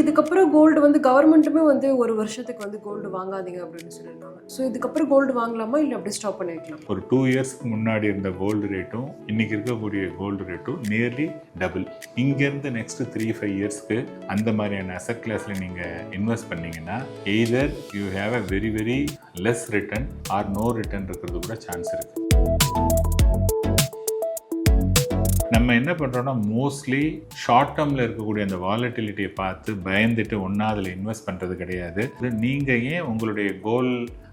இதுக்கப்புறம் கோல்டு வந்து கவர்மெண்ட்டுமே வந்து ஒரு வருஷத்துக்கு வந்து கோல்டு வாங்காதீங்க அப்படின்னு சொல்லியிருக்காங்க. ஸோ இதுக்கப்புறம் கோல்டு வாங்கலாமா இல்லை அப்படி ஸ்டாப் பண்ணி வைக்கலாம்? ஒரு 2 இயர்ஸ்க்கு முன்னாடி இருந்த கோல்டு ரேட்டும் இன்னைக்கு இருக்கக்கூடிய கோல்டு ரேட்டும் நியர்லி டபுள். இங்கேருந்து நெக்ஸ்ட் 3-5 இயர்ஸ்க்கு அந்த மாதிரியான அசெட் கிளாஸில் நீங்கள் இன்வெஸ்ட் பண்ணீங்கன்னா either you have a very very less return or no return இருக்கிறது கூட சான்ஸ் இருக்குது. நம்ம என்ன பண்ணுறோன்னா மோஸ்ட்லி ஷார்ட் டேர்மில் இருக்கக்கூடிய அந்த வாலட்டிலிட்டியை பார்த்து பயந்துட்டு ஒன்றா அதில் இன்வெஸ்ட் பண்ணுறது கிடையாது. நீங்கள் ஏன் உங்களுடைய கோல்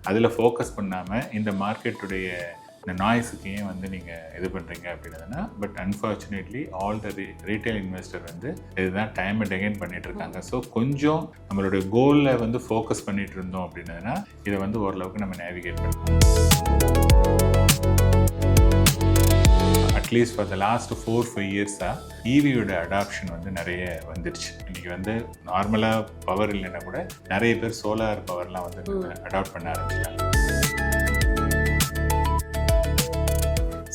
அதில் ஃபோக்கஸ் பண்ணாமல் இந்த மார்க்கெட்டுடைய இந்த நாய்ஸுக்கு ஏன் வந்து நீங்கள் இது பண்ணுறீங்க அப்படின்னதுன்னா, but unfortunately all the retail investor வந்து இதுதான் டைம் அண்ட் அகைன் பண்ணிட்டு இருக்காங்க. ஸோ கொஞ்சம் நம்மளுடைய கோலில் வந்து ஃபோக்கஸ் பண்ணிட்டு இருந்தோம் அப்படின்னதுன்னா இதை வந்து ஓரளவுக்கு நம்ம நேவிகேட் பண்ணலாம். அட்லீஸ்ட் ஃபார் த லாஸ்ட் 4-5 இயர்ஸாக ஈவியோட அடாப்ஷன் வந்து நிறைய வந்துடுச்சு. இன்றைக்கி வந்து நார்மலாக பவர் இல்லைன்னா கூட நிறைய பேர் சோலார் பவர்லாம் வந்து அடாப்ட் பண்ண ஆரம்பிச்சிட்டாங்க.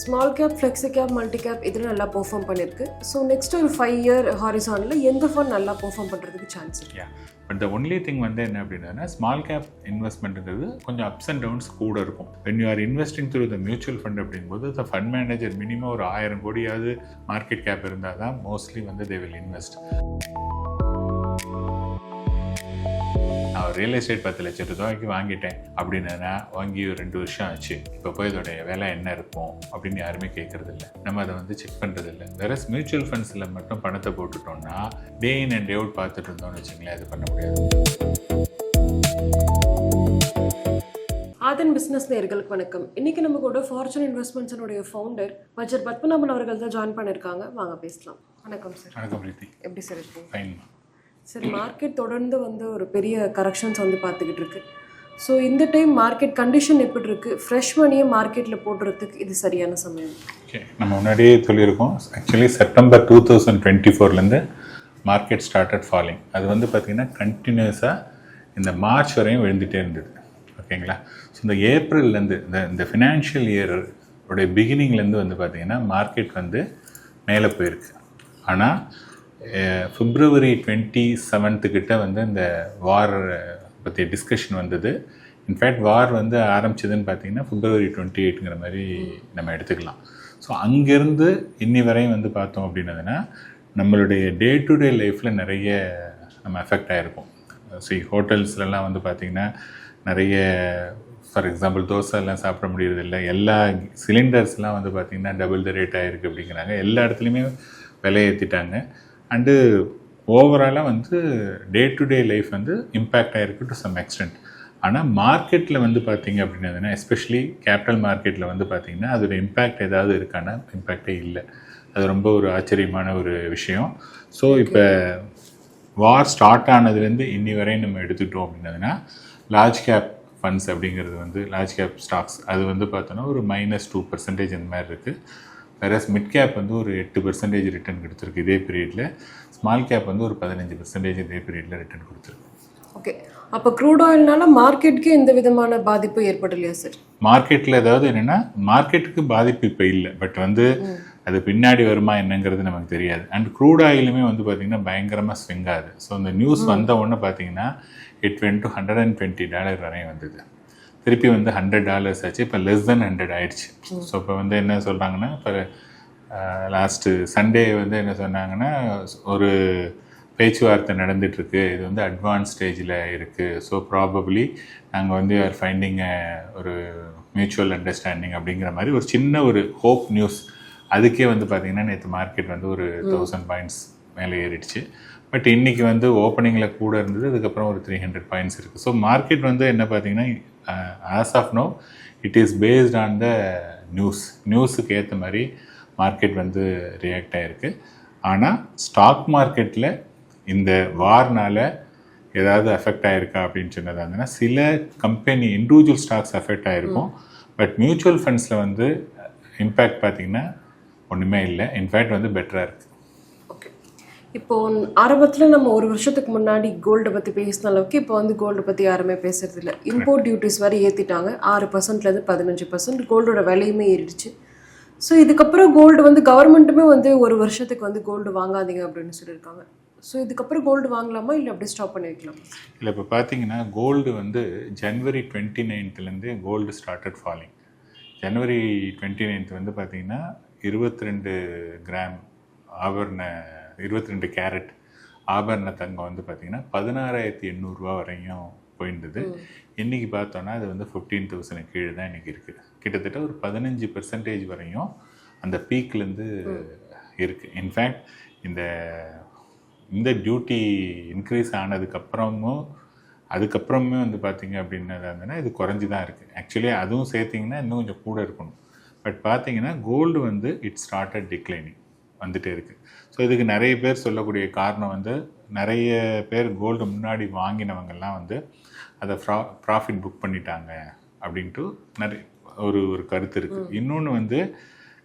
Small cap, flexi gap, multi cap இதில் நல்லா பெர்ஃபார்ம் பண்ணியிருக்கு. ஸோ நெக்ஸ்ட் ஒரு 5 இயர் ஹாரிசானில் எந்த ஃபண்ட் நல்லா பெர்ஃபார்ம் பண்ணுறதுக்கு சான்ஸ் இருக்கு? பட் த ஒன்லி திங் வந்து என்ன அப்படின்னா, ஸ்மால் கேப் இன்வெஸ்ட்மெண்ட்டுங்கிறது கொஞ்சம் அப்ஸ் அண்ட் டவுன்ஸ் கூட இருக்கும். When you are investing through the mutual fund அப்படிங்கும்போது த ஃபண்ட் மேனேஜர் மினிமம் ஒரு 1000 கோடியாவது மார்க்கெட் கேப் இருந்தால் தான் மோஸ்ட்லி வந்து தே வில் இன்வெஸ்ட். நான் ரியல் எஸ்டேட் 10 லட்சம் ரூபாய்க்கு வாங்கிட்டேன் அப்படின்னா வாங்கி ஒரு 2 வருஷம் ஆச்சு, இப்போ போய் இதோடைய விலை என்ன இருக்கும் அப்படின்னு யாருமே கேட்கறது இல்லை. நம்ம அதை வந்து செக் பண்ணுறது இல்லை. வேற மியூச்சுவல் ஃபண்ட்ஸில் மட்டும் பணத்தை போட்டுட்டோம்னா டே இன் அண்ட் டே அவுட் பார்த்துட்டு இருந்தோம்னு வச்சுங்களேன், அது பண்ண முடியாது. ஆதன் பிஸ்னஸ் நேயர்களுக்கு வணக்கம். இன்னைக்கு நம்ம கூட ஃபார்ச்சூன் இன்வெஸ்ட்மெண்ட்ஸனுடைய ஃபவுண்டர் மஜர் பத்மநாபன் அவர்கள் தான் ஜாயின் பண்ணியிருக்காங்க. வாங்க பேசலாம். வணக்கம் சார். வணக்கம் பிரீத்தி. எப்படி சார் இருக்கீங்க? ஃபைன் சார், மார்க்கெட் தொடர்ந்து வந்து ஒரு பெரிய கரெக்ஷன்ஸ் வந்து பார்த்துக்கிட்டு இருக்கு. ஸோ இந்த டைம் மார்க்கெட் கண்டிஷன் எப்படி இருக்குது? ஃப்ரெஷ் மணியை மார்க்கெட்டில் போடுறதுக்கு இது சரியான சமயம்? ஓகே, நம்ம முன்னாடியே சொல்லியிருக்கோம். Actually September 2024 market started falling. அது வந்து பார்த்திங்கன்னா கண்டினியூஸாக இந்த மார்ச் வரையும் விழுந்துகிட்டே இருந்தது. ஓகேங்களா? ஸோ இந்த ஏப்ரல்லேருந்து இந்த ஃபினான்ஷியல் இயர் உடைய பிகினிங்லேருந்து வந்து பார்த்திங்கன்னா மார்க்கெட் வந்து மேலே போயிருக்கு. ஆனால் February 27 கிட்ட வந்து இந்த வார் பற்றி டிஸ்கஷன் வந்தது. இன்ஃபேக்ட் வார் வந்து ஆரம்பிச்சதுன்னு பார்த்தீங்கன்னா February 28 மாதிரி நம்ம எடுத்துக்கலாம். ஸோ அங்கேருந்து இன்னி வரையும் வந்து பார்த்தோம் அப்படின்னதுன்னா நம்மளுடைய டே டு டே லைஃப்பில் நிறைய நம்ம எஃபெக்ட் ஆகிருக்கும். ஹோட்டல்ஸ்லாம் வந்து பார்த்திங்கன்னா நிறைய ஃபார் எக்ஸாம்பிள் தோசை எல்லாம் சாப்பிட முடியறதில்லை. எல்லா சிலிண்டர்ஸ்லாம் வந்து பார்த்திங்கன்னா டபுள் த ரேட் ஆகிருக்கு அப்படிங்கிறாங்க. எல்லா இடத்துலையுமே விலை ஏற்றிட்டாங்க. அண்டு ஓவராலாக வந்து டே டு டே லைஃப் வந்து இம்பேக்ட் ஆகிருக்கு டு சம் எக்ஸ்டென்ட். ஆனால் மார்க்கெட்டில் வந்து பார்த்திங்க அப்படின்னா எஸ்பெஷலி கேபிட்டல் மார்க்கெட்டில் வந்து பார்த்திங்கன்னா அதோட இம்பேக்ட் ஏதாவது இருக்கானா? இம்பேக்டே இல்லை. அது ரொம்ப ஒரு ஆச்சரியமான ஒரு விஷயம். ஸோ இப்போ வார் ஸ்டார்ட் ஆனதுலேருந்து இன்னி வரையும் நம்ம எடுத்துக்கிட்டோம் அப்படின்னதுன்னா லார்ஜ் கேப் ஃபண்ட்ஸ் அப்படிங்கிறது வந்து லார்ஜ் கேப் ஸ்டாக்ஸ் அது வந்து பார்த்தோன்னா ஒரு -2% இந்த மாதிரி இருக்குது. வேற மிட் கேப் வந்து ஒரு 8% ரிட்டர்ன் கொடுத்துருக்கு இதே பீரியடில். ஸ்மால் கேப் வந்து ஒரு 15% இதே பீரியடில் ரிட்டர்ன் கொடுத்துருக்கு. ஓகே, அப்போ க்ரூட் ஆயில்னால மார்க்கெட்டுக்கு எந்த விதமான பாதிப்பு ஏற்படலையா சார்? மார்க்கெட்டில் ஏதாவது என்னென்னா மார்க்கெட்டுக்கு பாதிப்பு இப்போ இல்லை. பட் வந்து அது பின்னாடி வருமா என்னங்கிறது நமக்கு தெரியாது. அண்ட் க்ரூட் ஆயிலுமே வந்து பார்த்திங்கன்னா பயங்கரமாக ஸ்விங் ஆகுது. ஸோ இந்த நியூஸ் வந்த உடனே பார்த்தீங்கன்னா it went to $120 வரையும் வந்தது. திருப்பி வந்து $100 ஆச்சு. இப்போ லெஸ் தென் 100 ஆயிடுச்சு. ஸோ இப்போ வந்து என்ன சொல்கிறாங்கன்னா, இப்போ லாஸ்ட்டு சண்டே வந்து என்ன சொன்னாங்கன்னா ஒரு பேச்சுவார்த்தை நடந்துகிட்ருக்கு, இது வந்து அட்வான்ஸ் ஸ்டேஜில் இருக்குது. ஸோ ப்ராபப்ளி நாங்கள் வந்து ஆர் ஃபைண்டிங் ஒரு மியூச்சுவல் அண்டர்ஸ்டாண்டிங் அப்படிங்கிற மாதிரி ஒரு சின்ன ஒரு ஹோப் நியூஸ். அதுக்கே வந்து பார்த்திங்கன்னா நேற்று மார்க்கெட் வந்து ஒரு 1000 பாயிண்ட்ஸ் மேலே ஏறிடுச்சு. பட் இன்றைக்கி வந்து ஓப்பனிங்கில் கூட இருந்தது, அதுக்கப்புறம் ஒரு 300 பாயிண்ட்ஸ் இருக்குது. ஸோ மார்க்கெட் வந்து என்ன பார்த்திங்கன்னா as of now it is based on the நியூஸுக்கு ஏற்ற மாதிரி மார்க்கெட் வந்து ரியாக்ட் ஆகிருக்கு. ஆனால் ஸ்டாக் மார்க்கெட்டில் இந்த வார்னால் ஏதாவது அஃபெக்ட் ஆகிருக்கா அப்படின்னு சொன்னதாக இருந்ததுன்னா சில கம்பெனி இண்டிவிஜுவல் ஸ்டாக்ஸ் அஃபெக்ட் ஆகிருக்கும். பட் மியூச்சுவல் ஃபண்ட்ஸில் வந்து இம்பேக்ட் பார்த்திங்கன்னா ஒன்றுமே இல்லை. இன்ஃபேக்ட் வந்து பெட்டராக இருக்குது. இப்போ ஆரம்பத்தில் நம்ம ஒரு வருஷத்துக்கு முன்னாடி கோல்டை பற்றி பேசின அளவுக்கு இப்போ வந்து கோல்டை பற்றி யாருமே பேசுறது இல்லை. இம்போர்ட் டியூட்டிஸ் வரை ஏற்றிட்டாங்க. 6%லேருந்து 15% கோல்டோட விலையுமே ஏறிடுச்சு. ஸோ இதுக்கப்புறம் கோல்டு வந்து கவர்மெண்ட்டுமே வந்து ஒரு வருஷத்துக்கு வந்து கோல்டு வாங்காதீங்க அப்படின்னு சொல்லியிருக்காங்க. ஸோ இதுக்கப்புறம் கோல்டு வாங்கலாமா இல்லை அப்படியே ஸ்டாப் பண்ணி வைக்கலாமா? இல்லை, இப்போ பார்த்தீங்கன்னா கோல்டு வந்து ஜனவரி 29லேருந்து கோல்டு ஸ்டார்டட் ஃபாலிங். ஜனவரி 29 வந்து பார்த்தீங்கன்னா 22 கிராம் ஆபரண 22 கேரட் ஆபரண தங்கம் வந்து பார்த்தீங்கன்னா 16,800 ரூபா வரையும் போயிருந்தது. இன்றைக்கி பார்த்தோன்னா அது வந்து 15,000 கீழே தான் இன்றைக்கி இருக்குது. கிட்டத்தட்ட ஒரு 15% வரையும் அந்த பீக்லேருந்து இருக்குது. இன்ஃபேக்ட் இந்த டியூட்டி இன்க்ரீஸ் அதுக்கப்புறமே வந்து பார்த்தீங்க அப்படின்னதா இருந்ததுன்னா இது குறைஞ்சி தான் இருக்குது. ஆக்சுவலி அதுவும் சேர்த்திங்கன்னா இன்னும் கொஞ்சம் கூட இருக்கணும். பட் பார்த்தீங்கன்னா கோல்டு வந்து இட் ஸ்டார்டட் டிக்ளைனிங் வந்துகிட்டே இருக்குது. ஸோ இதுக்கு நிறைய பேர் சொல்லக்கூடிய காரணம் வந்து நிறைய பேர் கோல்டு முன்னாடி வாங்கினவங்கெல்லாம் வந்து அதை ப்ராஃபிட் புக் பண்ணிட்டாங்க அப்படின்ட்டு நிறைய ஒரு கருத்து இருக்குது. இன்னொன்று வந்து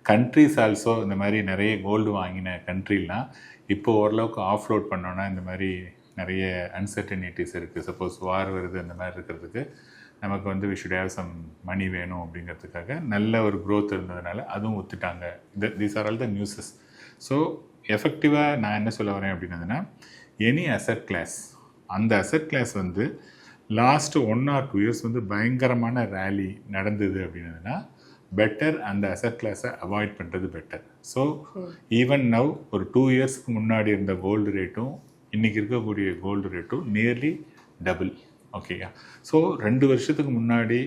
கண்ட்ரிஸ் ஆல்சோ இந்த மாதிரி நிறைய கோல்டு வாங்கின கண்ட்ரிலாம் இப்போ ஓரளவுக்கு ஆஃப்லோட் பண்ணோன்னா இந்த மாதிரி நிறைய அன்சர்டனிட்டிஸ் இருக்குது. சப்போஸ் வார் வருது அந்த மாதிரி இருக்கிறதுக்கு நமக்கு வந்து we should have some money வேணும் அப்படிங்கிறதுக்காக நல்ல ஒரு க்ரோத் இருந்ததுனால அதுவும் ஒத்துட்டாங்க. These are all the newses. So எஃபெக்டிவாக நான் என்ன சொல்ல வரேன் அப்படின்னதுன்னா, எனி அசட் கிளாஸ், அந்த அசட் கிளாஸ் வந்து லாஸ்ட்டு 1 or 2 இயர்ஸ் வந்து பயங்கரமான ரேலி நடந்தது அப்படின்னதுன்னா பெட்டர் அந்த அசட் கிளாஸை அவாய்ட் பண்ணுறது பெட்டர். ஸோ ஈவன் நவ் ஒரு 2 இயர்ஸ்க்கு முன்னாடி இருந்த கோல்டு ரேட்டும் இன்றைக்கி இருக்கக்கூடிய கோல்டு ரேட்டும் நியர்லி டபுள். ஓகேயா? ஸோ 2 வருஷத்துக்கு முன்னாடி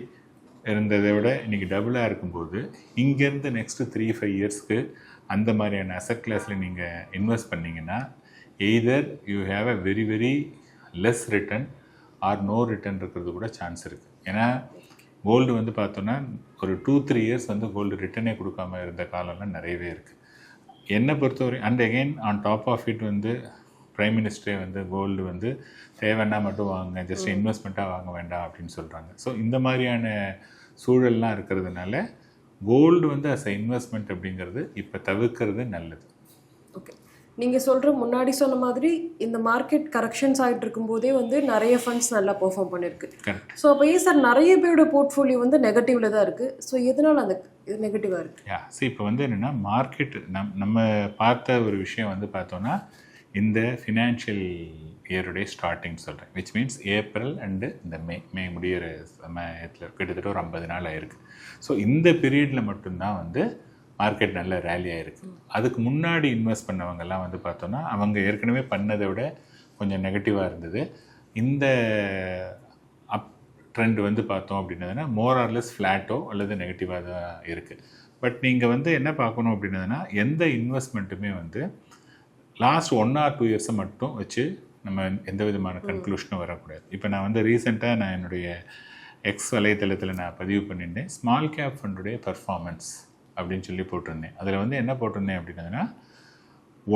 இருந்ததை விட இன்றைக்கி டபுளாக இருக்கும்போது இங்கேருந்து நெக்ஸ்ட்டு 3-5 இயர்ஸ்க்கு அந்த மாதிரியான அசட் கிளாஸில் நீங்கள் இன்வெஸ்ட் பண்ணிங்கன்னா either you have a very very less return or no return இருக்கிறது கூட சான்ஸ் இருக்குது. ஏன்னா கோல்டு வந்து பார்த்தோன்னா ஒரு 2-3 இயர்ஸ் வந்து கோல்டு ரிட்டர்னே கொடுக்காம இருந்த காலம்லாம் நிறையவே இருக்குது என்னை பொறுத்தவரை. And again on top of it வந்து பிரைம் மினிஸ்டரே வந்து கோல்டு வந்து தேவைன்னா மட்டும் வாங்க, ஜஸ்ட் இன்வெஸ்ட்மெண்ட்டாக வாங்க வேண்டாம் அப்படின்னு சொல்கிறாங்க. ஸோ இந்த மாதிரியான சூழல்லாம் இருக்கிறதுனால கோல்டு வந்து அஸ் அ இன்வெஸ்ட்மெண்ட் அப்படிங்கிறது இப்போ தவிர்க்கிறது நல்லது. ஓகே, நீங்கள் சொல்கிற முன்னாடி சொன்ன மாதிரி இந்த மார்க்கெட் கரெக்ஷன்ஸ் ஆகிட்டு இருக்கும்போதே வந்து நிறைய ஃபண்ட்ஸ் நல்லா பெர்ஃபார்ம் பண்ணியிருக்கு. ஸோ அப்போ ஏன் சார் நிறைய பேரோட போர்ட்ஃபோலியோ வந்து நெகட்டிவில் தான் இருக்குது? ஸோ எதனால் அந்த இது நெகட்டிவாக இருக்குது? ஸோ இப்போ வந்து என்னென்னா மார்க்கெட் நம்ம பார்த்த ஒரு விஷயம் வந்து பார்த்தோன்னா இந்த ஃபினான்ஷியல் இயருடைய ஸ்டார்டிங் சொல்கிறேன், விச் மீன்ஸ் ஏப்ரல் அண்டு இந்த மே முடிகிற சமயத்தில் கிட்டத்தட்ட ஒரு 50 நாள் ஆயிருக்கு. ஸோ இந்த பீரியடில் மட்டும்தான் வந்து மார்க்கெட் நல்ல ரேலி ஆகிருக்கு. அதுக்கு முன்னாடி இன்வெஸ்ட் பண்ணவங்கெல்லாம் வந்து பார்த்தோன்னா அவங்க ஏற்கனவே பண்ணதை விட கொஞ்சம் நெகட்டிவாக இருந்தது. இந்த அப் ட்ரெண்ட் வந்து பார்த்தோம் அப்படின்னதுன்னா மோர் ஆர்லெஸ் ஃப்ளாட்டோ அல்லது நெகட்டிவாக தான் இருக்குது. பட் நீங்கள் வந்து என்ன பார்க்கணும் அப்படின்னதுன்னா எந்த இன்வெஸ்ட்மெண்ட்டுமே வந்து லாஸ்ட் 1 or 2 இயர்ஸை மட்டும் வச்சு நம்ம எந்த விதமான கன்க்ளூஷனும் வரக்கூடாது. இப்போ நான் வந்து ரீசெண்டாக நான் என்னுடைய எக்ஸ் வலைத்தளத்தில் நான் பதிவு பண்ணியிருந்தேன், ஸ்மால் கேப் ஃபண்டுடைய பர்ஃபார்மன்ஸ் அப்படின்னு சொல்லி போட்டிருந்தேன். அதில் வந்து என்ன போட்டிருந்தேன் அப்படின்னா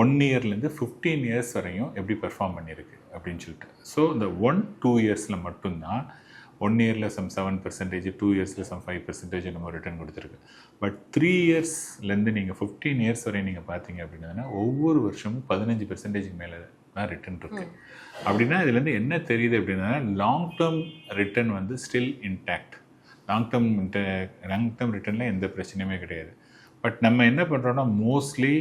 1 இயர்லேருந்து 15 இயர்ஸ் வரையும் எப்படி பெர்ஃபார்ம் பண்ணியிருக்கு அப்படின்னு சொல்லிட்டு. ஸோ இந்த 1-2 இயர்ஸில் மட்டும்தான் 1 இயரில் சம் 7%, 2 இயர்ஸில் சம் 5% நம்ம ரிட்டர்ன் கொடுத்துருக்கு. பட் 3 இயர்ஸ்லேருந்து நீங்கள் 15 இயர்ஸ் வரை நீங்கள் பார்த்தீங்க அப்படின்னா ஒவ்வொரு வருஷமும் 15% மேலே தான் ரிட்டர்ன் இருக்குது. அப்படின்னா இதுலேருந்து என்ன தெரியுது அப்படின்னா லாங் டேர்ம் ரிட்டர்ன் வந்து ஸ்டில் இன்டாக்ட். லாங் டேர்ம் ரிட்டர்னில் எந்த பிரச்சனையுமே கிடையாது. பட் நம்ம என்ன பண்ணுறோன்னா மோஸ்ட்லி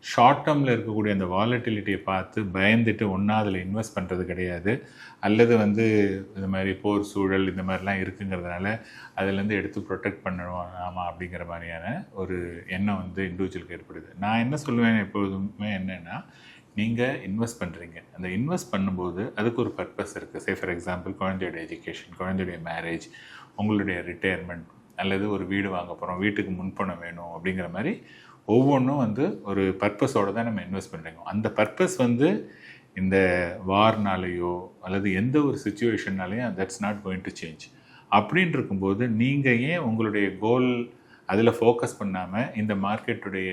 ஷார்ட் டேர்மில் இருக்கக்கூடிய அந்த வாலட்டிலிட்டியை பார்த்து பயந்துட்டு ஒன்றா அதில் இன்வெஸ்ட் பண்ணுறது கிடையாது. அல்லது வந்து இந்த மாதிரி போர் சூழல் இந்த மாதிரிலாம் இருக்குங்கிறதுனால அதிலேருந்து எடுத்து ப்ரொடெக்ட் பண்ணணும் ஆமாம் அப்படிங்கிற மாதிரியான ஒரு எண்ணம் வந்து இண்டிவிஜுவலுக்கு ஏற்படுது. நான் என்ன சொல்லுவேன் எப்போதுமே என்னென்னா, நீங்கள் இன்வெஸ்ட் பண்ணுறீங்க, அந்த இன்வெஸ்ட் பண்ணும்போது அதுக்கு ஒரு பர்பஸ் இருக்குது. சே ஃபார் எக்ஸாம்பிள் குழந்தையோட எஜுகேஷன், குழந்தையுடைய மேரேஜ், உங்களுடைய ரிட்டையர்மெண்ட், அல்லது ஒரு வீடு வாங்க போகிறோம், வீட்டுக்கு முன்பணம் வேணும் அப்படிங்கிற மாதிரி ஒவ்வொன்றும் வந்து ஒரு பர்பஸோடு தான் நம்ம இன்வெஸ்ட் பண்ணுறோம். அந்த பர்பஸ் வந்து இந்த வார்னாலேயோ அல்லது எந்த ஒரு சுச்சுவேஷன்னாலேயும் that's not going to change. அப்படின்னு இருக்கும்போது நீங்கள் ஏன் உங்களுடைய கோல் அதில் ஃபோக்கஸ் பண்ணாமல் இந்த மார்க்கெட்டுடைய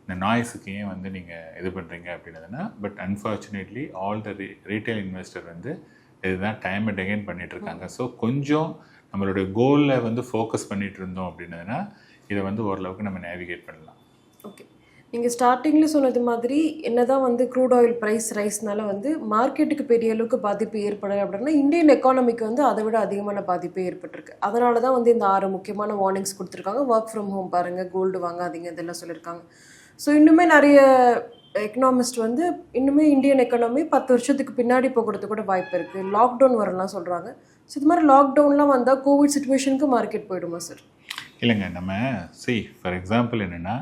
இந்த நாய்ஸுக்கு ஏன் வந்து நீங்கள் இது பண்ணுறீங்க அப்படின்னதுன்னா, but unfortunately all the retail investor வந்து இதுதான் டைம் அண்ட் அகைன் பண்ணிகிட்ருக்காங்க. ஸோ கொஞ்சம் நம்மளுடைய கோலில் வந்து ஃபோக்கஸ் பண்ணிகிட்டு இருந்தோம் அப்படின்னதுன்னா இதை வந்து ஓரளவுக்கு நம்ம நேவிகேட் பண்ணலாம். ஓகே, நீங்கள் ஸ்டார்டிங்கில் சொன்னது மாதிரி என்ன தான் வந்து க்ரூட் ஆயில் ப்ரைஸ் ரைஸ்னால வந்து மார்க்கெட்டுக்கு பெரிய அளவுக்கு பாதிப்பு ஏற்படலை அப்படின்னா இந்தியன் எக்கானமிக்கு வந்து அதை விட அதிகமான பாதிப்பே ஏற்பட்டிருக்கு. அதனால தான் வந்து இந்த 6 முக்கியமான வார்னிங்ஸ் கொடுத்துருக்காங்க. ஒர்க் ஃப்ரம் ஹோம் பாருங்கள், கோல்டு வாங்காதீங்க, இதெல்லாம் சொல்லியிருக்காங்க. ஸோ இன்னுமே நிறைய எக்கனாமிஸ்ட் வந்து இன்னுமே இந்தியன் எக்கனாமி 10 வருஷத்துக்கு பின்னாடி போகிறதுக்கு கூட வாய்ப்பு இருக்குது, லாக்டவுன் வரலாம் சொல்கிறாங்க. ஸோ இது மாதிரி லாக்டவுன்லாம் வந்தால் கோவிட் சுச்சுவேஷனுக்கு மார்க்கெட் போயிடுமா சார்? இல்லைங்க, நம்ம ஃபார் எக்ஸாம்பிள் என்னென்னா,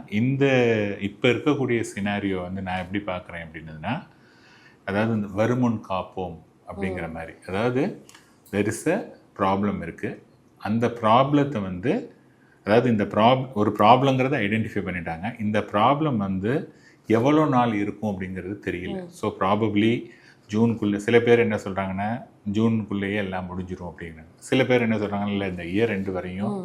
இப்போ இருக்கக்கூடிய சினாரியோ வந்து நான் எப்படி பார்க்குறேன் அப்படின்னதுன்னா, அதாவது இந்த வருமுன் காப்போம் அப்படிங்கிற மாதிரி. அதாவது தெர் இஸ் அ ப்ராப்ளம் இருக்குது, அந்த ப்ராப்ளத்தை வந்து, அதாவது இந்த ஒரு ப்ராப்ளங்கிறத ஐடென்டிஃபை பண்ணிட்டாங்க, இந்த ப்ராப்ளம் வந்து எவ்வளோ நாள் இருக்கும் அப்படிங்கிறது தெரியல. ஸோ ப்ராபப்ளி ஜூனுக்குள்ளே, சில பேர் என்ன சொல்கிறாங்கன்னா ஜூனுக்குள்ளேயே எல்லாம் முடிஞ்சிடும் அப்படிங்கிறாங்க. சில பேர் என்ன சொல்கிறாங்க, இல்லை இந்த இயர் ரெண்டு வரையும்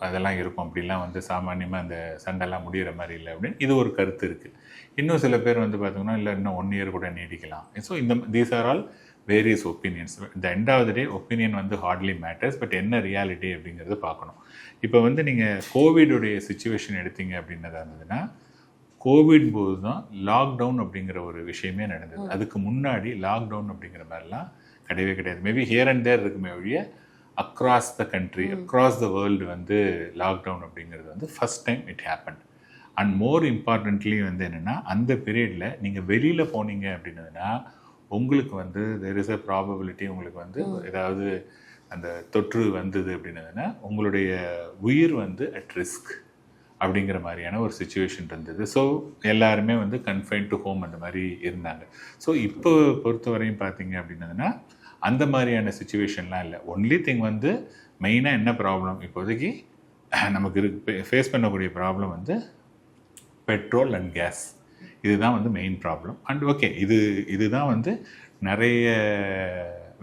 அதெல்லாம் இருக்கும், அப்படிலாம் வந்து சாமானியமாக அந்த சண்டைலாம் முடிகிற மாதிரி இல்லை அப்படின்னு இது ஒரு கருத்து இருக்குது. இன்னும் சில பேர் வந்து பார்த்திங்கன்னா இல்லை இன்னும் 1 இயர் கூட நீடிக்கலாம். So these are all various opinions. இந்த end of the day opinion வந்து ஹார்ட்லி மேட்டர்ஸ், பட் என்ன ரியாலிட்டி அப்படிங்கிறது பார்க்கணும். இப்போ வந்து நீங்கள் கோவிடுடைய சுச்சுவேஷன் எடுத்தீங்க அப்படின்னதாக இருந்ததுன்னா, கோவிட் போது தான் லாக்டவுன் அப்படிங்கிற ஒரு விஷயமே நடந்தது. அதுக்கு முன்னாடி லாக்டவுன் அப்படிங்கிற மாதிரிலாம் கிடையவே கிடையாது. மேபி ஹியர் அண்ட் தேர் இருக்குமே ஒழிய across the country, across the world வந்து லாக்டவுன் அப்படிங்கிறது வந்து first time it happen. And more importantly வந்து என்னென்னா, அந்த பீரியடில் நீங்கள் வெளியில் போனீங்க அப்படின்னதுன்னா உங்களுக்கு வந்து தெர் இஸ் அ ப்ராபபிலிட்டி உங்களுக்கு வந்து ஏதாவது அந்த தொற்று வந்தது அப்படின்னதுன்னா உங்களுடைய உயிர் வந்து அட் ரிஸ்க் அப்படிங்கிற மாதிரியான ஒரு சுச்சுவேஷன் இருந்தது. ஸோ எல்லாருமே வந்து கன்ஃபைன் டு ஹோம் அந்த மாதிரி இருந்தாங்க. ஸோ இப்போ பொறுத்த வரையும் பார்த்தீங்க அப்படின்னதுன்னா அந்த மாதிரியான சுச்சுவேஷன்லாம் இல்லை. ஒன்லி திங் வந்து மெயினாக என்ன ப்ராப்ளம் இப்போதைக்கு நமக்கு ஃபேஸ் பண்ணக்கூடிய ப்ராப்ளம் வந்து பெட்ரோல் அண்ட் கேஸ். இதுதான் வந்து மெயின் ப்ராப்ளம். அண்ட் ஓகே, இதுதான் வந்து நிறைய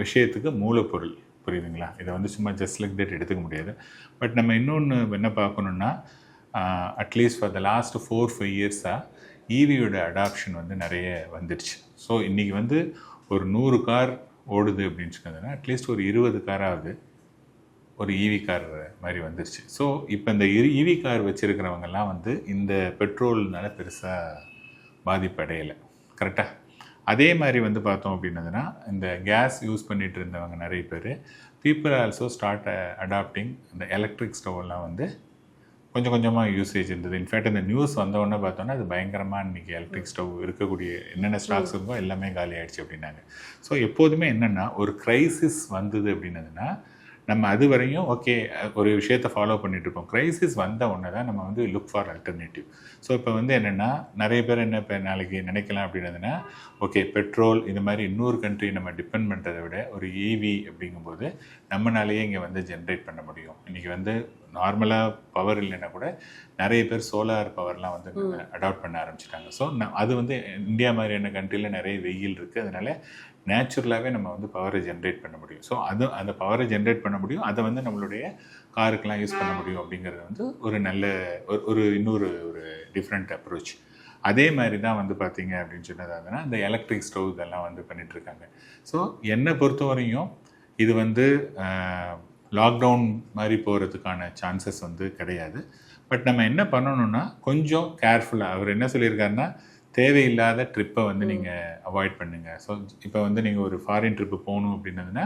விஷயத்துக்கு மூலப்பொருள், புரியுதுங்களா? இதை வந்து சும்மா ஜஸ்ட் லைக் தட் எடுத்துக்க முடியாது. பட் நம்ம இன்னொன்று என்ன பார்க்கணுன்னா, அட்லீஸ்ட் ஃபார் த லாஸ்ட் 4-5 இயர்ஸாக ஈவியோட அடாப்ஷன் வந்து நிறைய வந்துடுச்சு. ஸோ இன்றைக்கி வந்து ஒரு 100 கார் ஓடுது அப்படின்னு சொன்னதுன்னா அட்லீஸ்ட் ஒரு 20 காராவது ஒரு ஈவி கார் மாதிரி வந்துருச்சு. ஸோ இப்போ இந்த ஈவி கார் வச்சுருக்கிறவங்கெல்லாம் வந்து இந்த பெட்ரோல்னால பெருசாக பாதிப்படையலை, கரெக்டாக? அதே மாதிரி வந்து பார்த்தோம் அப்படின்னதுன்னா இந்த கேஸ் யூஸ் பண்ணிகிட்டு இருந்தவங்க நிறைய பேர் பீப்புள் ஆல்சோ ஸ்டார்ட் அடாப்டிங் இந்த எலக்ட்ரிக் ஸ்டவ்லாம் வந்து கொஞ்சம் கொஞ்சமாக யூசேஜ் இருந்தது. இன்ஃபேக்ட் இந்த நியூஸ் வந்தோடனே பார்த்தோன்னா அது பயங்கரமாக இன்றைக்கி எலக்ட்ரிக் ஸ்டவ் இருக்கக்கூடிய என்னென்ன ஸ்டாக்ஸ் இருக்கோ எல்லாமே காலி ஆகிடுச்சு அப்படின்னாங்க. ஸோ எப்போதுமே என்னென்னா ஒரு க்ரைசிஸ் வந்தது அப்படின்னதுன்னா நம்ம அது வரையும் ஓகே ஒரு விஷயத்தை ஃபாலோ பண்ணிகிட்ருப்போம். க்ரைசிஸ் வந்த உடனே தான் நம்ம வந்து லுக் ஃபார் அல்டர்னேட்டிவ். ஸோ இப்போ வந்து என்னென்னா நிறைய பேர் என்ன இப்போ நாளைக்கு நினைக்கலாம் அப்படின்னதுன்னா, ஓகே பெட்ரோல் இந்த மாதிரி இன்னொரு கண்ட்ரி நம்ம டிபெண்ட் பண்ணுறதை விட ஒரு ஈவி அப்படிங்கும்போது நம்மளாலேயே இங்கே வந்து ஜென்ரேட் பண்ண முடியும். இன்றைக்கி வந்து நார்மலாக பவர் இல்லைன்னா கூட நிறைய பேர் சோலார் பவர்லாம் வந்து அடாப்ட் பண்ண ஆரம்பிச்சிட்டாங்க. ஸோ அது வந்து இந்தியா மாதிரியான கண்ட்ரியில் நிறைய வெயில் இருக்குது, அதனால் நேச்சுரலாகவே நம்ம வந்து பவரை ஜென்ரேட் பண்ண முடியும். ஸோ அந்த பவரை ஜென்ரேட் பண்ண முடியும், அதை வந்து நம்மளுடைய காருக்கெலாம் யூஸ் பண்ண முடியும் அப்படிங்கிறது வந்து ஒரு நல்ல இன்னொரு ஒரு டிஃப்ரெண்ட் அப்ரோச். அதே மாதிரி தான் வந்து பார்த்தீங்க அப்படின்னு சொன்னதாங்கன்னா இந்த எலக்ட்ரிக் ஸ்டவ் இதெல்லாம் வந்து பண்ணிகிட்ருக்காங்க. ஸோ என்னை பொறுத்த வரையும் இது வந்து லாக்டவுன் மாதிரி போகிறதுக்கான சான்சஸ் வந்து கிடையாது. பட் நம்ம என்ன பண்ணணும்னா கொஞ்சம் கேர்ஃபுல்லாக, அவர் என்ன சொல்லியிருக்காருன்னா தேவையில்லாத ட்ரிப்பை வந்து நீங்கள் அவாய்ட் பண்ணுங்கள். ஸோ இப்போ வந்து நீங்கள் ஒரு ஃபாரின் ட்ரிப்பு போகணும் அப்படின்னதுன்னா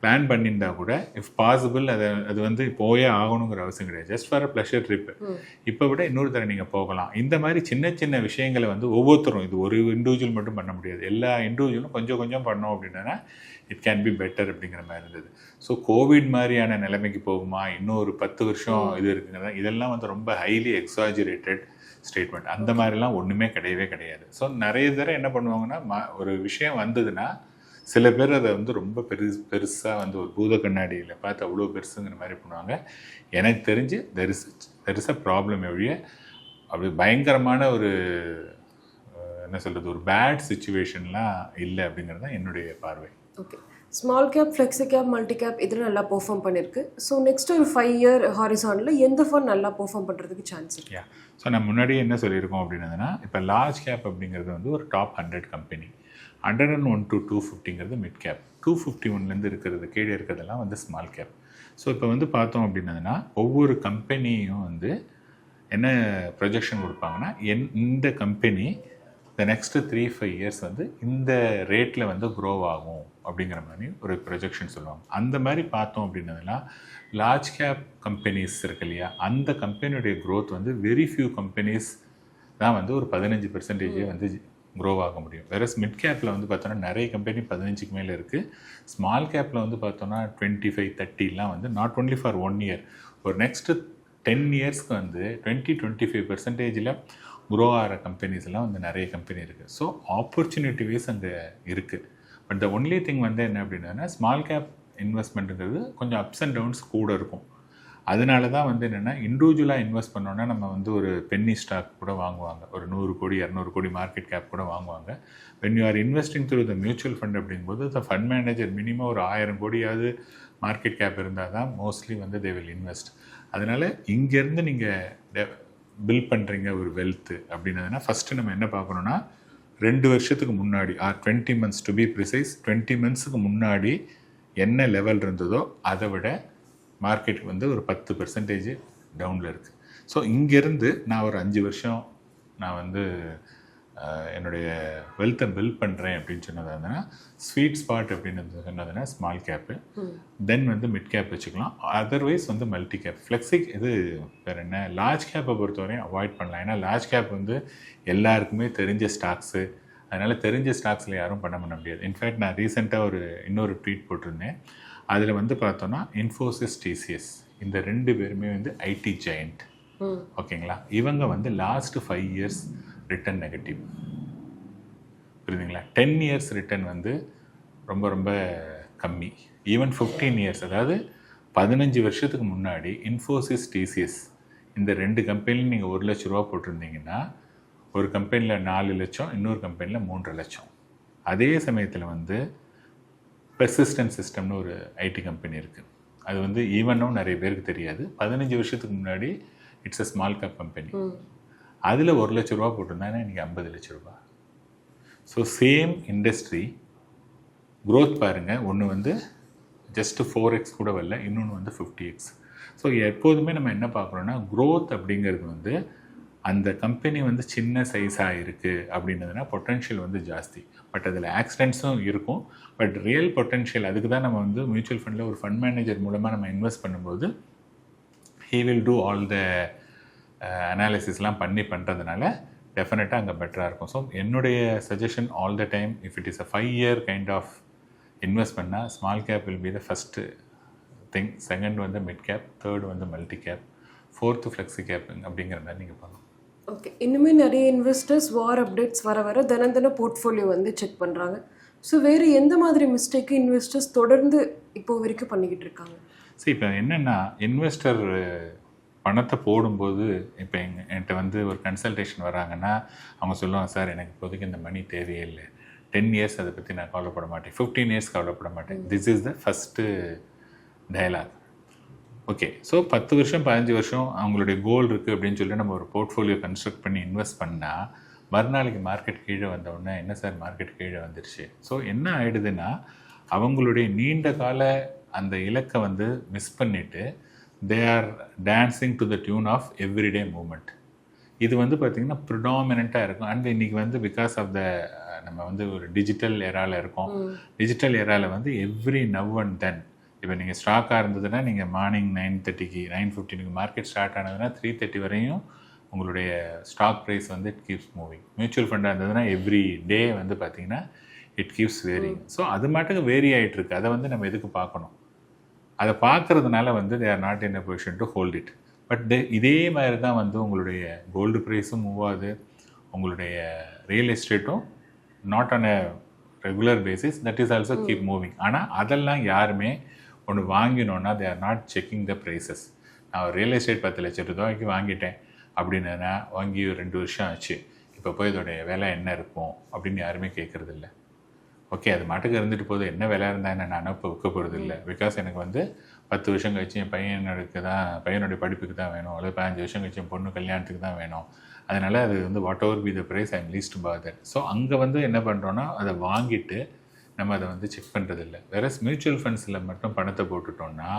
பிளான் பண்ணியிருந்தா கூட இஃப் பாசிபிள் அது வந்து போயே ஆகணுங்கிற அவசியம் கிடையாது. Just for a pleasure trip இப்போ விட இன்னொரு தடவை நீங்கள் போகலாம். இந்த மாதிரி சின்ன சின்ன விஷயங்களை வந்து ஒவ்வொருத்தரும், இது ஒரு இண்டிவிஜுவல் மட்டும் பண்ண முடியாது, எல்லா இண்டிவிஜுவலும் கொஞ்சம் கொஞ்சம் பண்ணோம் அப்படின்னா இட் கேன் பி பெட்டர் அப்படிங்கிற மாதிரி இருந்தது. ஸோ கோவிட் மாதிரியான நிலைமைக்கு போகுமா, இன்னும் ஒரு 10 வருஷம் இது இருக்குங்கிறதா, இதெல்லாம் வந்து ரொம்ப ஹைலி எக்ஸாஜுரேட்டட் ஸ்டேட்மெண்ட். அந்த மாதிரிலாம் ஒன்றுமே கிடையவே கிடையாது. ஸோ நிறைய தடவை என்ன பண்ணுவாங்கன்னா ஒரு விஷயம் வந்ததுன்னா சில பேர் அதை வந்து ரொம்ப பெருசாக வந்து ஒரு பூத கண்ணாடியில் பார்த்து அவ்வளோ பெருசுங்கிற மாதிரி பண்ணுவாங்க. எனக்கு தெரிஞ்சு தெர் இஸ் அ ப்ராப்ளம் ஒழிய அப்படி பயங்கரமான ஒரு என்ன சொல்கிறது ஒரு பேட் சுச்சுவேஷன்லாம் இல்லை அப்படிங்கிறது தான் என்னுடைய பார்வை. Okay, small cap, flexi gap, multi cap இதில் நல்லா பெர்ஃபார்ம் பண்ணியிருக்கு. ஸோ நெக்ஸ்ட் ஒரு 5 இயர் ஹாரிசானில் எந்த ஃபண்ட் நல்லா பெர்ஃபார்ம் பண்ணுறதுக்கு சான்ஸ் இருக்கு? ஸோ நான் முன்னாடியே என்ன சொல்லியிருக்கோம் அப்படின்னதுன்னா இப்போ லார்ஜ் கேப் அப்படிங்கிறது வந்து ஒரு டாப் 100 கம்பெனி, 101 to 250ங்கிறது மிட் கேப், 251லேருந்து இருக்கிறது கீழே இருக்கிறதெல்லாம் வந்து ஸ்மால் கேப். ஸோ இப்போ வந்து பார்த்தோம் அப்படின்னதுன்னா ஒவ்வொரு கம்பெனியும் வந்து என்ன ப்ரொஜெக்ஷன் கொடுப்பாங்கன்னா இந்த கம்பெனி த நெக்ஸ்ட்டு 3-5 இயர்ஸ் வந்து இந்த ரேட்டில் வந்து க்ரோ ஆகும் அப்படிங்கிற மாதிரி ஒரு ப்ரொஜெக்ஷன் சொல்லுவாங்க. அந்த மாதிரி பார்த்தோம் அப்படின்னதுன்னா லார்ஜ் கேப் கம்பெனிஸ் இருக்கு இல்லையா, அந்த கம்பெனியுடைய க்ரோத் வந்து வெரி ஃபியூ கம்பெனிஸ் தான் வந்து ஒரு 15% வந்து க்ரோ ஆக முடியும். வேற மிட் கேப்பில் வந்து பார்த்தோன்னா நிறைய கம்பெனி 15க்கு மேலே இருக்குது. ஸ்மால் கேப்பில் வந்து பார்த்தோன்னா 25-30லாம் வந்து நாட் ஒன்லி ஃபார் 1 இயர், ஒரு நெக்ஸ்ட்டு 10 இயர்ஸ்க்கு வந்து 20-25% க்ரோ ஆகிற கம்பெனிஸ் எல்லாம் வந்து நிறைய கம்பெனி இருக்குது. ஸோ ஆப்பர்ச்சுனிட்டி வைஸ் அங்கே இருக்குது. பட் த ஒன்லி திங் வந்து என்ன அப்படின்னா ஸ்மால் கேப் இன்வெஸ்ட்மெண்ட்டுங்கிறது கொஞ்சம் அப்ஸ் அண்ட் டவுன்ஸ் கூட இருக்கும். அதனால தான் வந்து என்னென்னா இண்டிவிஜுவலாக இன்வெஸ்ட் பண்ணோன்னா நம்ம வந்து ஒரு பென்னி ஸ்டாக் கூட வாங்குவாங்க, ஒரு 100 கோடி 200 கோடி மார்க்கெட் கேப் கூட வாங்குவாங்க. When you are investing through the mutual fund அப்படிங்கும்போது த ஃபண்ட் மேனேஜர் மினிமம் ஒரு 1000 கோடியாவது மார்க்கெட் கேப் இருந்தால் தான் மோஸ்ட்லி வந்து தே வில் இன்வெஸ்ட். அதனால் இங்கேருந்து நீங்கள் பில்ட் பண்ணுறீங்க ஒரு வெல்த்து அப்படின்னதுன்னா ஃபஸ்ட்டு நம்ம என்ன பார்க்கணுன்னா 2 வருஷத்துக்கு முன்னாடி 20 மந்த்ஸ் டு பி ப்ரிசைஸ் 20 மந்த்ஸுக்கு முன்னாடி என்ன லெவல் இருந்ததோ அதை விட மார்க்கெட் வந்து ஒரு 10% டவுனில் இருக்குது. ஸோ இங்கேருந்து நான் ஒரு 5 வருஷம் நான் வந்து என்னுடைய வெல்த்தை பில்ட் பண்ணுறேன் அப்படின்னு சொன்னதுன்னா ஸ்வீட் ஸ்பாட் அப்படின்னு சொன்னதுன்னா ஸ்மால் கேப்பு, தென் வந்து மிட் கேப் வச்சுக்கலாம். அதர்வைஸ் வந்து மல்டி கேப், ஃப்ளெக்ஸி இது வேறு என்ன லார்ஜ் கேப்பை பொறுத்தவரையும் அவாய்ட் பண்ணலாம். ஏன்னா லார்ஜ் கேப் வந்து எல்லாருக்குமே தெரிஞ்ச ஸ்டாக்ஸு, அதனால் தெரிஞ்ச ஸ்டாக்ஸில் யாரும் பண்ண முடியாது. இன்ஃபேக்ட் நான் ரீசெண்டாக இன்னொரு ட்வீட் போட்டிருந்தேன். அதில் வந்து பார்த்தோன்னா இன்ஃபோசிஸ், டிசிஎஸ் இந்த 2 பேருமே வந்து ஐடி ஜெயண்ட். ஓகேங்களா, இவங்க வந்து லாஸ்ட் 5 இயர்ஸ் ரிட்டர்ன் நெகட்டிவ், புரியுதுங்களா. 10 இயர்ஸ் ரிட்டர்ன் வந்து ரொம்ப ரொம்ப கம்மி. ஈவன் 15 இயர்ஸ், அதாவது 15 வருஷத்துக்கு முன்னாடி இன்ஃபோசிஸ், டிசிஎஸ் இந்த 2 கம்பெனிலையும் நீங்கள் 1 லட்ச ரூபா போட்டிருந்தீங்கன்னா ஒரு கம்பெனியில் 4 லட்சம், இன்னொரு கம்பெனியில் 3.5 லட்சம். அதே சமயத்தில் வந்து பெர்சிஸ்டன்ட் சிஸ்டம்னு ஒரு ஐடி கம்பெனி இருக்குது. அது வந்து ஈவனும் நிறைய பேருக்கு தெரியாது. 15 வருஷத்துக்கு முன்னாடி it's a small cap company. அதில் 1 லட்ச ரூபா போட்டிருந்தாங்கன்னா இன்றைக்கி 50 லட்ச ரூபா. ஸோ சேம் இண்டஸ்ட்ரி க்ரோத் பாருங்கள், ஒன்று வந்து ஜஸ்ட்டு 4x கூட வரல, இன்னொன்று வந்து 50x. ஸோ எப்போதுமே நம்ம என்ன பார்க்குறோன்னா க்ரோத் அப்படிங்கிறது வந்து அந்த கம்பெனி வந்து சின்ன சைஸாக இருக்குது அப்படின்னதுனா பொட்டென்ஷியல் வந்து ஜாஸ்தி. பட் அதில் ஆக்சிடென்ட்ஸும் இருக்கும். பட் ரியல் பொட்டென்ஷியல், அதுக்கு தான் நம்ம வந்து மியூச்சுவல் ஃபண்டில் ஒரு ஃபண்ட் மேனேஜர் மூலமாக நம்ம இன்வெஸ்ட் பண்ணும்போது he will do all the அனாலிசிஸ்லாம் பண்ணுறதுனால டெஃபினட்டாக அங்கே பெட்டராக இருக்கும். ஸோ என்னுடைய suggestion all the time, if it is a 5 year kind of invest பண்ணால் small cap will be the first thing, second வந்து மிட் கேப், தேர்ட் வந்து multi cap, fourth flexi cap அப்படிங்கிற மாதிரி நீங்கள் பண்ணலாம். ஓகே, இன்னுமே நிறைய இன்வெஸ்டர்ஸ் வார் அப்டேட்ஸ் வர வர தினம் போர்ட்ஃபோலியோ வந்து செக் பண்ணுறாங்க. ஸோ வேறு எந்த மாதிரி மிஸ்டேக்கு இன்வெஸ்டர்ஸ் தொடர்ந்து இப்போ வரைக்கும் பண்ணிக்கிட்டு இருக்காங்க? சரி, இப்போ என்னென்னா இன்வெஸ்டர் பணத்தை போடும்போது இப்போ என்கிட்ட வந்து ஒரு கன்சல்டேஷன் வராங்கன்னா அவங்க சொல்லுவாங்க, சார் எனக்கு இப்போதைக்கு இந்த மணி தேவையே இல்லை, 10 இயர்ஸ் அதை பற்றி நான் கவலைப்பட மாட்டேன், 15 இயர்ஸ் கவலைப்பட மாட்டேன். This is the first dialogue. Okay, so 10 வருஷம் 15 வருஷம் அவங்களுடைய கோல் இருக்குது அப்படின்னு சொல்லி நம்ம ஒரு போர்ட்ஃபோலியோ கன்ஸ்ட்ரக்ட் பண்ணி இன்வெஸ்ட் பண்ணால் மறுநாளைக்கு மார்க்கெட் கீழே வந்தவுடனே என்ன சார் மார்க்கெட் கீழே வந்துருச்சு. ஸோ என்ன ஆகிடுதுன்னா அவங்களுடைய நீண்ட கால அந்த இலக்கை வந்து மிஸ் பண்ணிவிட்டு they are dancing to the tune of everyday moment. இது வந்து பார்த்திங்கன்னா ப்ரிடாமினண்ட்டாக இருக்கும். அண்ட் இன்றைக்கி வந்து பிகாஸ் ஆஃப் த நம்ம வந்து ஒரு டிஜிட்டல் எராவில் இருக்கோம். டிஜிட்டல் எராவில் வந்து எவ்ரி நவ் அண்ட் தென், இப்போ நீங்கள் ஸ்டாக்காக இருந்ததுன்னா நீங்கள் மார்னிங் 9:30க்கு 9:15க்கு மார்க்கெட் ஸ்டார்ட் ஆனதுன்னா 3:30 வரையும் உங்களுடைய ஸ்டாக் ப்ரைஸ் வந்து இட் கீப்ஸ் மூவிங். மியூச்சுவல் ஃபண்டாக இருந்ததுன்னா எவ்ரி டே வந்து பார்த்திங்கன்னா இட் கீப்ஸ் வேரிங். ஸோ அது மாட்டுக்கு வேரி ஆகிட்டுருக்கு. அதை வந்து நம்ம எதுக்கு பார்க்கணும்? அதை பார்க்குறதுனால வந்து தே are not in a position to hold it. But இதே மாதிரி தான் வந்து உங்களுடைய கோல்டு ப்ரைஸும் மூவ் ஆகுது, உங்களுடைய ரியல் எஸ்டேட்டும் not on a regular basis, that is also keep moving. ஆனால் அதெல்லாம் யாருமே ஒன்று வாங்கினோன்னா they are not checking the prices. நான் ஒரு ரியல் எஸ்டேட் 10 லட்ச ரூபாய்க்கு வாங்கிட்டேன் அப்படின்னா வாங்கி 2 வருஷம் ஆச்சு, இப்போ போய் இதோடைய விலை என்ன இருக்கும் அப்படின்னு யாருமே கேட்குறது இல்லை. ஓகே, அது மாட்டுக்கு இருந்துட்டு போகுது, என்ன விலை இருந்தால் என்ன, நான் இப்போ விற்க போகிறது இல்லை. பிகாஸ் எனக்கு வந்து 10 வருஷம் கழிச்சு என் பையனுடைய படிப்புக்கு தான் வேணும், அல்லது 15 வருஷம் கழிச்சு என் பொண்ணு கல்யாணத்துக்கு தான் வேணும். அதனால் அது வந்து whatever be the price I am least bother. So அங்கே வந்து என்ன பண்ணுறோன்னா அதை வாங்கிட்டு நம்ம அதை வந்து செக் பண்ணுறதில்ல. வேற மியூச்சுவல் ஃபண்ட்ஸில் மட்டும் பணத்தை போட்டுட்டோம்னா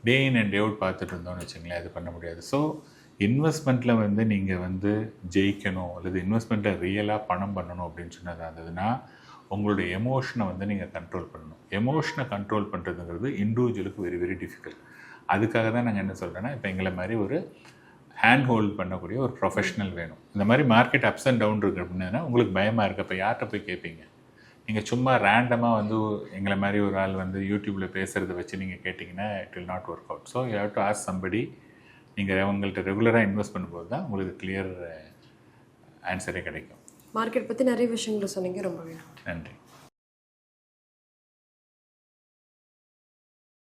டே இன் அண்ட் டே அவுட் பார்த்துட்டு இருந்தோம்னு வச்சுங்களேன், அது பண்ண முடியாது. ஸோ இன்வெஸ்ட்மெண்ட்டில் வந்து நீங்கள் வந்து ஜெயிக்கணும் அல்லது இன்வெஸ்ட்மெண்ட்டில் ரியலாக பணம் பண்ணணும் அப்படின்னு சொன்னது இருந்ததுன்னா உங்களுடைய எமோஷனை வந்து நீங்கள் கண்ட்ரோல் பண்ணணும். எமோஷனை கண்ட்ரோல் பண்ணுறதுங்கிறது இண்டிவிஜுவலுக்கு வெரி வெரி டிஃபிகல்ட். அதுக்காக தான் நாங்கள் என்ன சொல்கிறேன்னா, இப்போ எங்களை மாதிரி ஒரு ஹேண்ட் ஹோல்ட் பண்ணக்கூடிய ஒரு ப்ரொஃபஷனல் வேணும். இந்த மாதிரி மார்க்கெட் அப்ஸ் அண்ட் டவுன் இருக்குது அப்படின்னா உங்களுக்கு பயமாக இருக்குது. அப்போ யார்கிட்ட போய் கேட்பீங்க? நீங்கள் சும்மா ரேண்டமாக வந்து எங்களை மாதிரி ஒரு ஆள் வந்து யூடியூப்பில் பேசுகிறத வச்சு நீங்கள் கேட்டிங்கன்னா it will not work out. So you have to ask somebody. நீங்கள் அவங்கள்ட்ட ரெகுலராக இன்வெஸ்ட் பண்ணும்போது தான் உங்களுக்கு கிளியர் ஆன்சரே கிடைக்கும். மார்க்கெட் பற்றி நிறைய விஷயங்களை சொன்னீங்க. ரொம்ப வேணும். நன்றி.